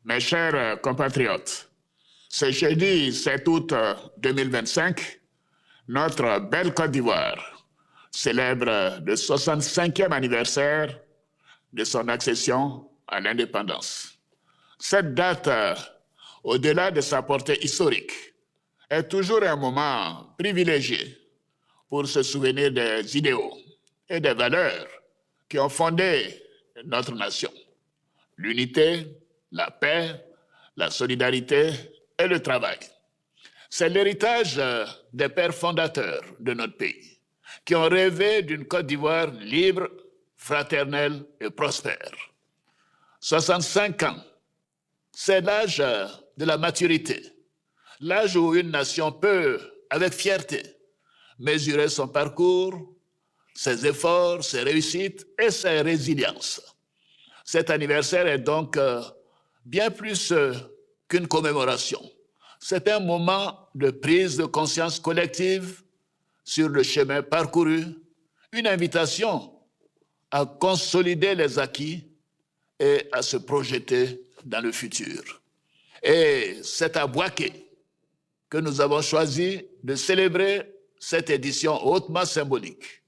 Mes chers compatriotes, ce jeudi 7 août 2025, notre belle Côte d'Ivoire célèbre le 65e anniversaire de son accession à l'indépendance. Cette date, au-delà de sa portée historique, est toujours un moment privilégié pour se souvenir des idéaux et des valeurs qui ont fondé notre nation. L'unité, la paix, la solidarité et le travail. C'est l'héritage des pères fondateurs de notre pays qui ont rêvé d'une Côte d'Ivoire libre, fraternelle et prospère. 65 ans, c'est l'âge de la maturité, l'âge où une nation peut, avec fierté, mesurer son parcours, ses efforts, ses réussites et ses résiliences. Cet anniversaire est donc bien plus qu'une commémoration. C'est un moment de prise de conscience collective sur le chemin parcouru, une invitation à consolider les acquis et à se projeter dans le futur. Et c'est à Bouaké que nous avons choisi de célébrer cette édition hautement symbolique.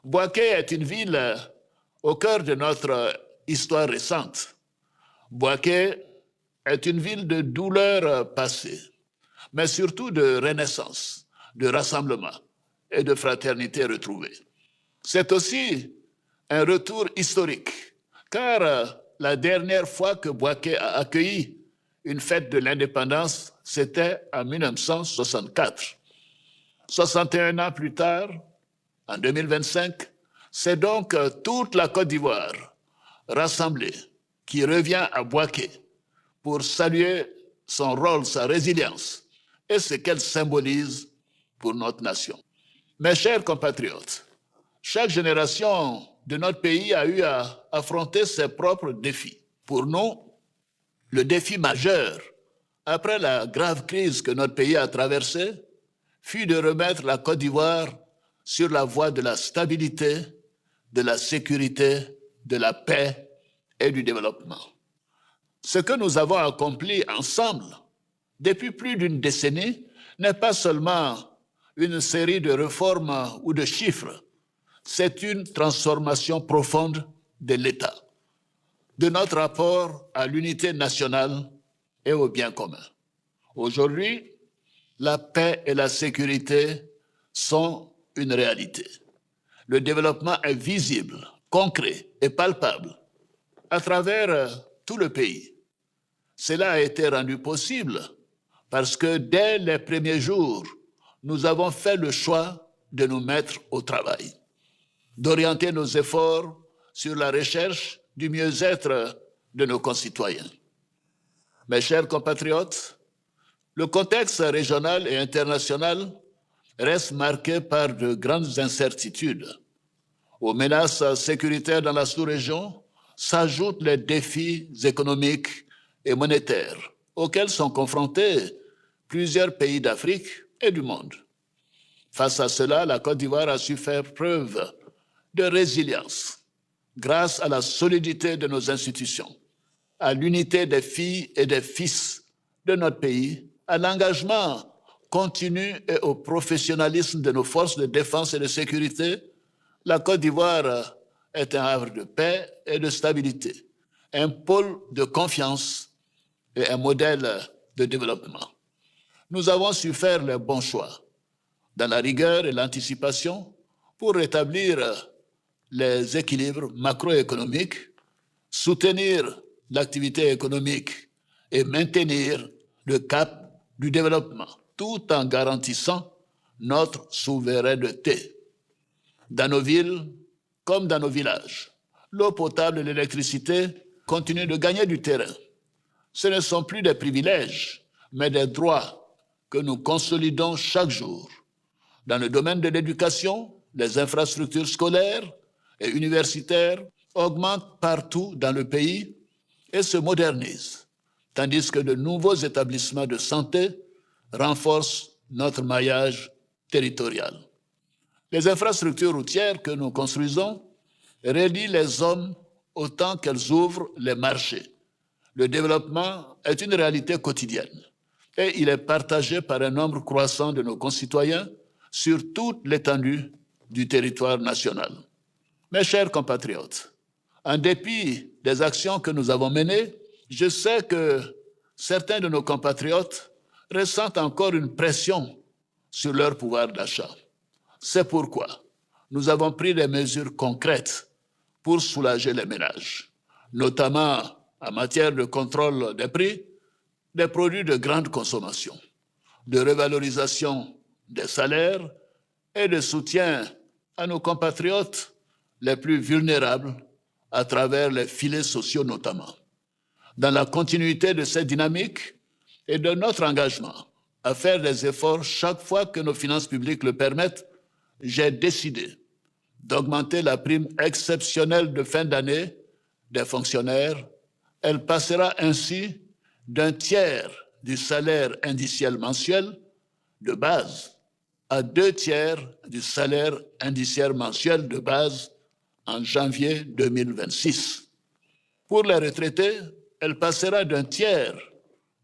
Bouaké est une ville au cœur de notre histoire récente. Bouaké est une ville de douleur passée, mais surtout de renaissance, de rassemblement et de fraternité retrouvée. C'est aussi un retour historique, car la dernière fois que Bouaké a accueilli une fête de l'indépendance, c'était en 1964. 61 ans plus tard, en 2025, c'est donc toute la Côte d'Ivoire rassemblée qui revient à Bouaké pour saluer son rôle, sa résilience et ce qu'elle symbolise pour notre nation. Mes chers compatriotes, chaque génération de notre pays a eu à affronter ses propres défis. Pour nous, le défi majeur, après la grave crise que notre pays a traversée, fut de remettre la Côte d'Ivoire sur la voie de la stabilité, de la sécurité, de la paix et du développement. Ce que nous avons accompli ensemble depuis plus d'une décennie n'est pas seulement une série de réformes ou de chiffres, c'est une transformation profonde de l'État, de notre rapport à l'unité nationale et au bien commun. Aujourd'hui, la paix et la sécurité sont une réalité. Le développement est visible, concret et palpable à travers tout le pays. Cela a été rendu possible parce que dès les premiers jours, nous avons fait le choix de nous mettre au travail, d'orienter nos efforts sur la recherche du mieux-être de nos concitoyens. Mes chers compatriotes, le contexte régional et international reste marqué par de grandes incertitudes. Aux menaces sécuritaires dans la sous-région s'ajoutent les défis économiques et monétaires auxquels sont confrontés plusieurs pays d'Afrique et du monde. Face à cela, la Côte d'Ivoire a su faire preuve de résilience grâce à la solidité de nos institutions, à l'unité des filles et des fils de notre pays, à l'engagement continu et au professionnalisme de nos forces de défense et de sécurité. La Côte d'Ivoire est un havre de paix et de stabilité, un pôle de confiance et un modèle de développement. Nous avons su faire les bons choix dans la rigueur et l'anticipation pour rétablir les équilibres macroéconomiques, soutenir l'activité économique et maintenir le cap du développement, tout en garantissant notre souveraineté. Dans nos villes comme dans nos villages, l'eau potable et l'électricité continuent de gagner du terrain. Ce ne sont plus des privilèges, mais des droits que nous consolidons chaque jour. Dans le domaine de l'éducation, les infrastructures scolaires et universitaires augmentent partout dans le pays et se modernisent, tandis que de nouveaux établissements de santé renforcent notre maillage territorial. Les infrastructures routières que nous construisons relient les hommes autant qu'elles ouvrent les marchés, Le développement est une réalité quotidienne et il est partagé par un nombre croissant de nos concitoyens sur toute l'étendue du territoire national. Mes chers compatriotes, en dépit des actions que nous avons menées, je sais que certains de nos compatriotes ressentent encore une pression sur leur pouvoir d'achat. C'est pourquoi nous avons pris des mesures concrètes pour soulager les ménages, notamment en matière de contrôle des prix des produits de grande consommation, de revalorisation des salaires et de soutien à nos compatriotes les plus vulnérables à travers les filets sociaux notamment. Dans la continuité de cette dynamique et de notre engagement à faire des efforts chaque fois que nos finances publiques le permettent, j'ai décidé d'augmenter la prime exceptionnelle de fin d'année des fonctionnaires. Elle passera ainsi d'un tiers du salaire indiciel mensuel de base à 2/3 du salaire indiciaire mensuel de base en janvier 2026. Pour les retraités, elle passera d'un tiers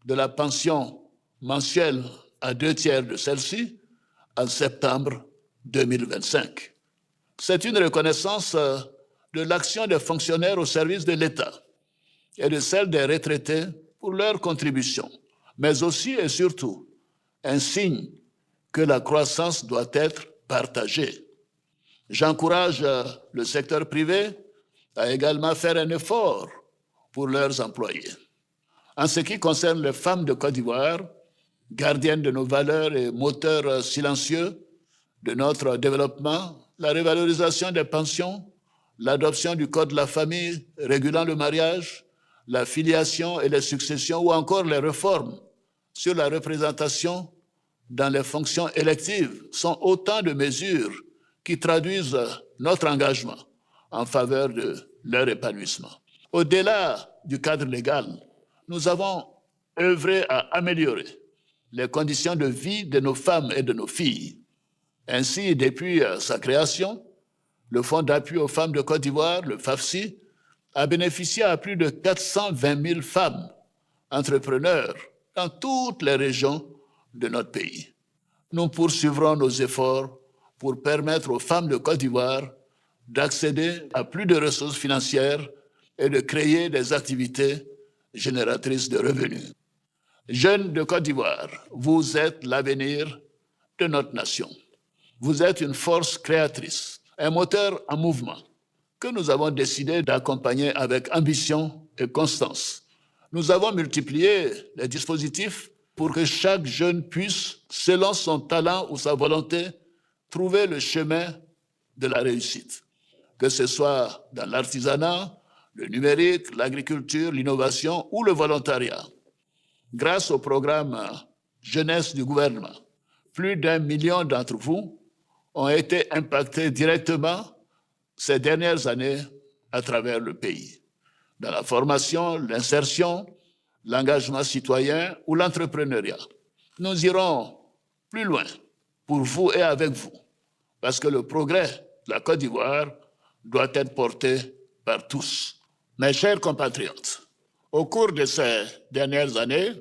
de la pension mensuelle à 2/3 de celle-ci en septembre 2025. C'est une reconnaissance de l'action des fonctionnaires au service de l'État et de celle des retraités pour leur contribution, mais aussi et surtout un signe que la croissance doit être partagée. J'encourage le secteur privé à également faire un effort pour leurs employés. En ce qui concerne les femmes de Côte d'Ivoire, gardiennes de nos valeurs et moteurs silencieux de notre développement, la revalorisation des pensions, l'adoption du Code de la famille régulant le mariage, la filiation et les successions ou encore les réformes sur la représentation dans les fonctions électives sont autant de mesures qui traduisent notre engagement en faveur de leur épanouissement. Au-delà du cadre légal, nous avons œuvré à améliorer les conditions de vie de nos femmes et de nos filles. Ainsi, depuis sa création, le Fonds d'appui aux femmes de Côte d'Ivoire, le FAFSI, a bénéficié à plus de 420 000 femmes entrepreneurs dans toutes les régions de notre pays. Nous poursuivrons nos efforts pour permettre aux femmes de Côte d'Ivoire d'accéder à plus de ressources financières et de créer des activités génératrices de revenus. Jeunes de Côte d'Ivoire, vous êtes l'avenir de notre nation. Vous êtes une force créatrice, un moteur en mouvement que nous avons décidé d'accompagner avec ambition et constance. Nous avons multiplié les dispositifs pour que chaque jeune puisse, selon son talent ou sa volonté, trouver le chemin de la réussite, que ce soit dans l'artisanat, le numérique, l'agriculture, l'innovation ou le volontariat. Grâce au programme Jeunesse du gouvernement, plus d'1 million d'entre vous ont été impactés directement ces dernières années à travers le pays, dans la formation, l'insertion, l'engagement citoyen ou l'entrepreneuriat. Nous irons plus loin pour vous et avec vous, parce que le progrès de la Côte d'Ivoire doit être porté par tous. Mes chers compatriotes, au cours de ces dernières années,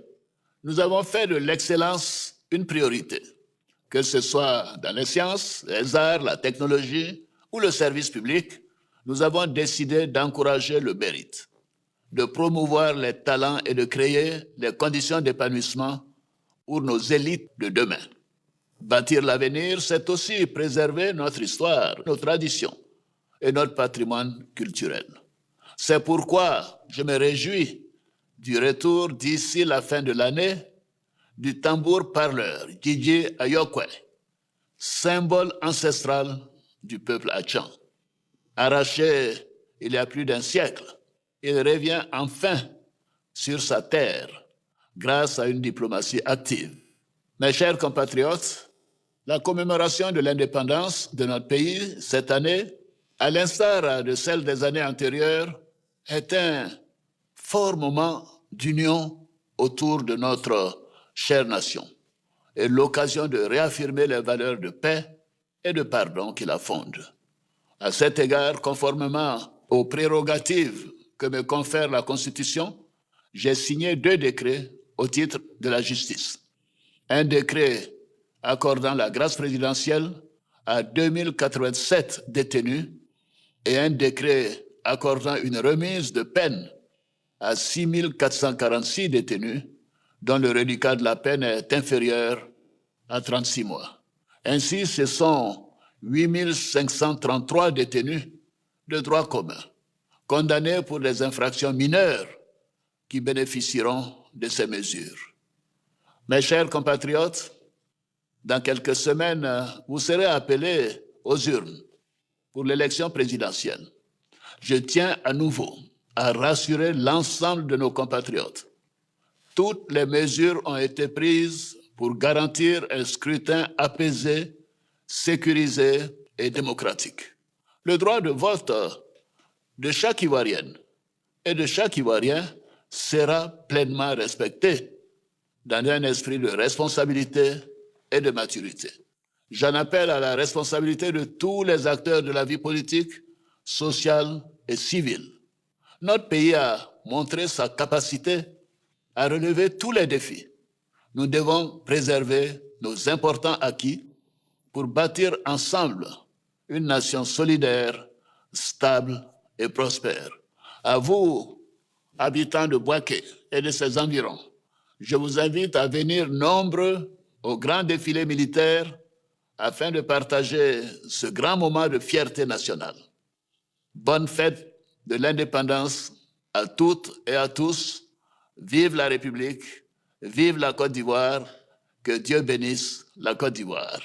nous avons fait de l'excellence une priorité, que ce soit dans les sciences, les arts, la technologie ou le service public. Nous avons décidé d'encourager le mérite, de promouvoir les talents et de créer les conditions d'épanouissement pour nos élites de demain. Bâtir l'avenir, c'est aussi préserver notre histoire, nos traditions et notre patrimoine culturel. C'est pourquoi je me réjouis du retour d'ici la fin de l'année du tambour parleur Djidji Ayokwe, symbole ancestral du peuple Achan. Arraché il y a plus d'un siècle, il revient enfin sur sa terre grâce à une diplomatie active. Mes chers compatriotes, la commémoration de l'indépendance de notre pays cette année, à l'instar de celle des années antérieures, est un fort moment d'union autour de notre chère nation et l'occasion de réaffirmer les valeurs de paix et de pardon qui la fondent. À cet égard, conformément aux prérogatives que me confère la Constitution, j'ai signé 2 décrets au titre de la justice. Un décret accordant la grâce présidentielle à 2087 détenus et un décret accordant une remise de peine à 6446 détenus dont le reliquat de la peine est inférieur à 36 mois. Ainsi, ce sont 8533 détenus de droit commun, condamnés pour des infractions mineures qui bénéficieront de ces mesures. Mes chers compatriotes, dans quelques semaines, vous serez appelés aux urnes pour l'élection présidentielle. Je tiens à nouveau à rassurer l'ensemble de nos compatriotes. Toutes les mesures ont été prises pour garantir un scrutin apaisé, sécurisé et démocratique. Le droit de vote de chaque Ivoirienne et de chaque Ivoirien sera pleinement respecté dans un esprit de responsabilité et de maturité. J'en appelle à la responsabilité de tous les acteurs de la vie politique, sociale et civile. Notre pays a montré sa capacité à relever tous les défis. Nous devons préserver nos importants acquis pour bâtir ensemble une nation solidaire, stable et prospère. À vous, habitants de Bouaké et de ses environs, je vous invite à venir nombreux au grand défilé militaire afin de partager ce grand moment de fierté nationale. Bonne fête de l'indépendance à toutes et à tous. Vive la République, vive la Côte d'Ivoire, que Dieu bénisse la Côte d'Ivoire.